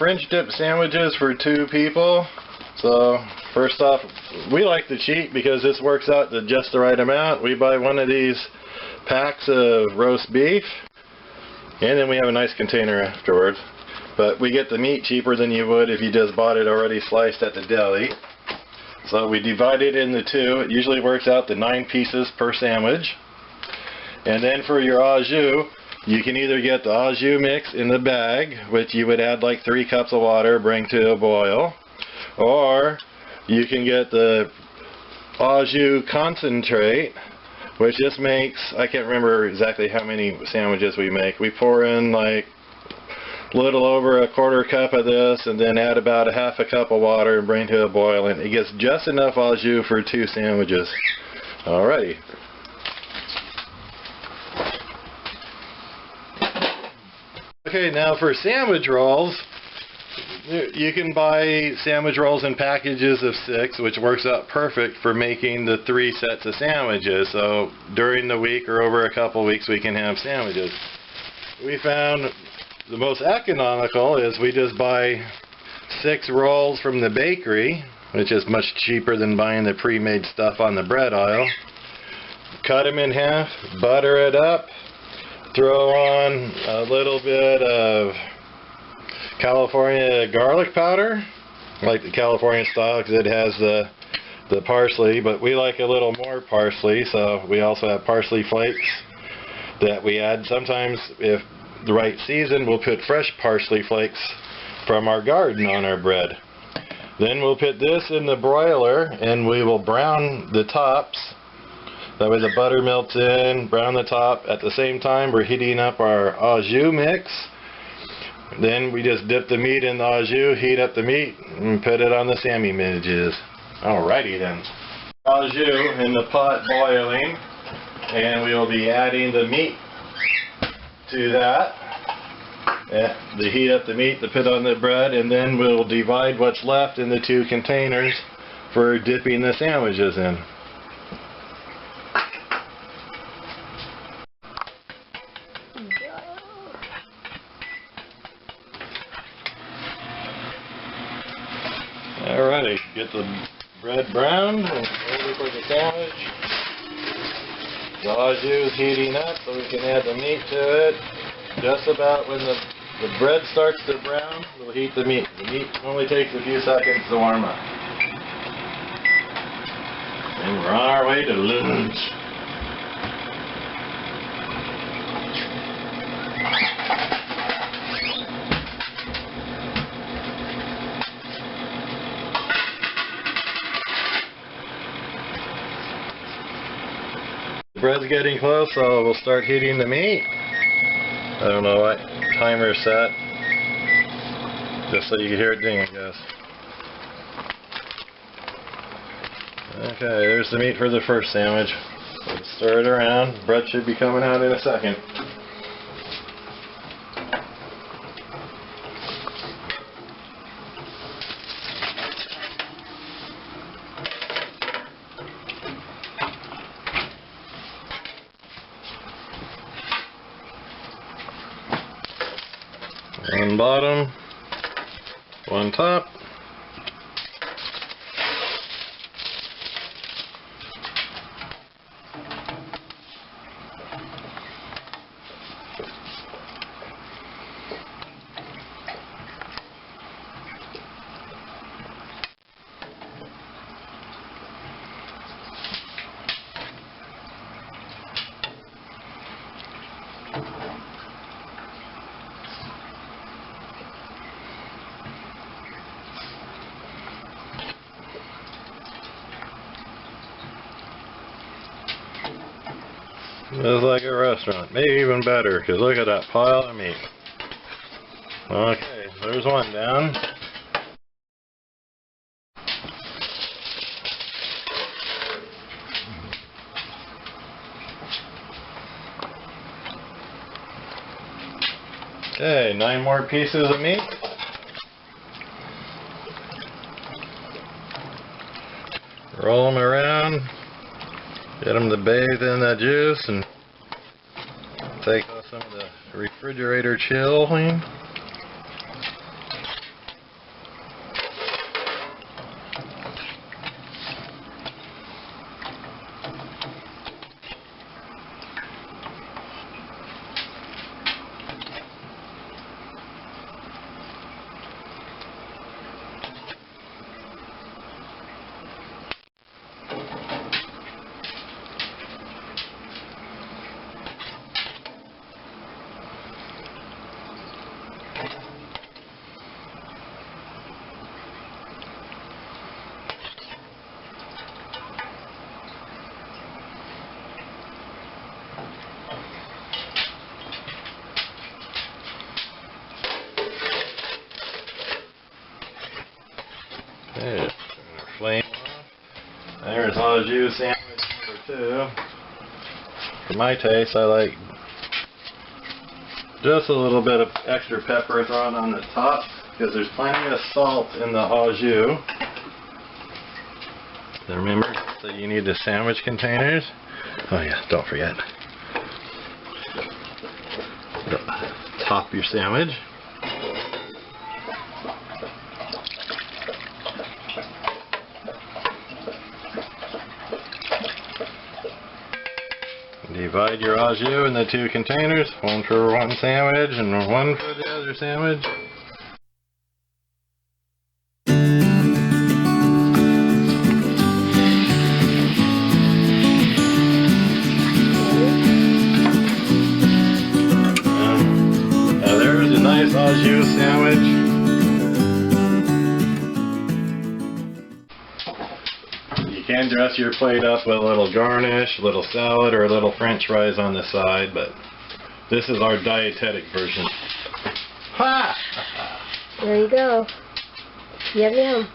French dip sandwiches for 2 people. So first off, we like to cheat because this works out to just the right amount. We buy one of these packs of roast beef, and then we have a nice container afterwards. But we get the meat cheaper than you would if you just bought it already sliced at the deli. So we divide it into 2. It usually works out to 9 pieces per sandwich. And then for your au jus, you can either get the au jus mix in the bag, which you would add like 3 cups of water, bring to a boil. Or you can get the au jus concentrate, which just makes, I can't remember exactly how many sandwiches we make. We pour in like a little over a 1/4 cup of this and then add about a 1/2 cup of water and bring to a boil, and it gets just enough au jus for 2 sandwiches. Alrighty. Okay, now for sandwich rolls, you can buy sandwich rolls in packages of 6, which works out perfect for making the 3 sets of sandwiches. So during the week or over a couple weeks we can have sandwiches. We found the most economical is we just buy 6 rolls from the bakery, which is much cheaper than buying the pre-made stuff on the bread aisle. Cut them in half, butter it up, throw on a little bit of California garlic powder, like the California style, because it has the parsley, but we like a little more parsley, so we also have parsley flakes that we add. Sometimes, if the right season, we'll put fresh parsley flakes from our garden on our bread. Then we'll put this in the broiler and we will brown the tops. That way the butter melts in, brown the top. At the same time, we're heating up our au jus mix. Then we just dip the meat in the au jus, heat up the meat, and put it on the sandwiches. Alrighty then. Au jus in the pot boiling, and we will be adding the meat to that. To heat up the meat to put on the bread, and then we'll divide what's left in the 2 containers for dipping the sandwiches in. Alrighty, get the bread browned and ready for the sandwich. The au jus is heating up so we can add the meat to it. Just about when the bread starts to brown, we'll heat the meat. The meat only takes a few seconds to warm up. And we're on our way to lunch. The bread's getting close, so we'll start heating the meat. I don't know what timer set, just so you can hear it ding, I guess. Okay, there's the meat for the first sandwich. We'll stir it around. Bread should be coming out in a second. One bottom, one top. It's like a restaurant, maybe even better, because look at that pile of meat. Okay, there's one down. Okay, 9 more pieces of meat. Roll them around. Get them to bathe in that juice and take off some of the refrigerator chilling. flame off. There's Au Jus sandwich number 2. For my taste, I like just a little bit of extra pepper thrown on the top because there's plenty of salt in the Au Jus. Then remember that you need the sandwich containers. Oh yeah, don't forget. Top your sandwich. Divide your Au Jus in the 2 containers, one for one sandwich and one for the other sandwich. Now there's a nice Au Jus sandwich. You can dress your plate up with a little garnish, a little salad, or a little french fries on the side, but this is our dietetic version. Ha! There you go. Yum yum.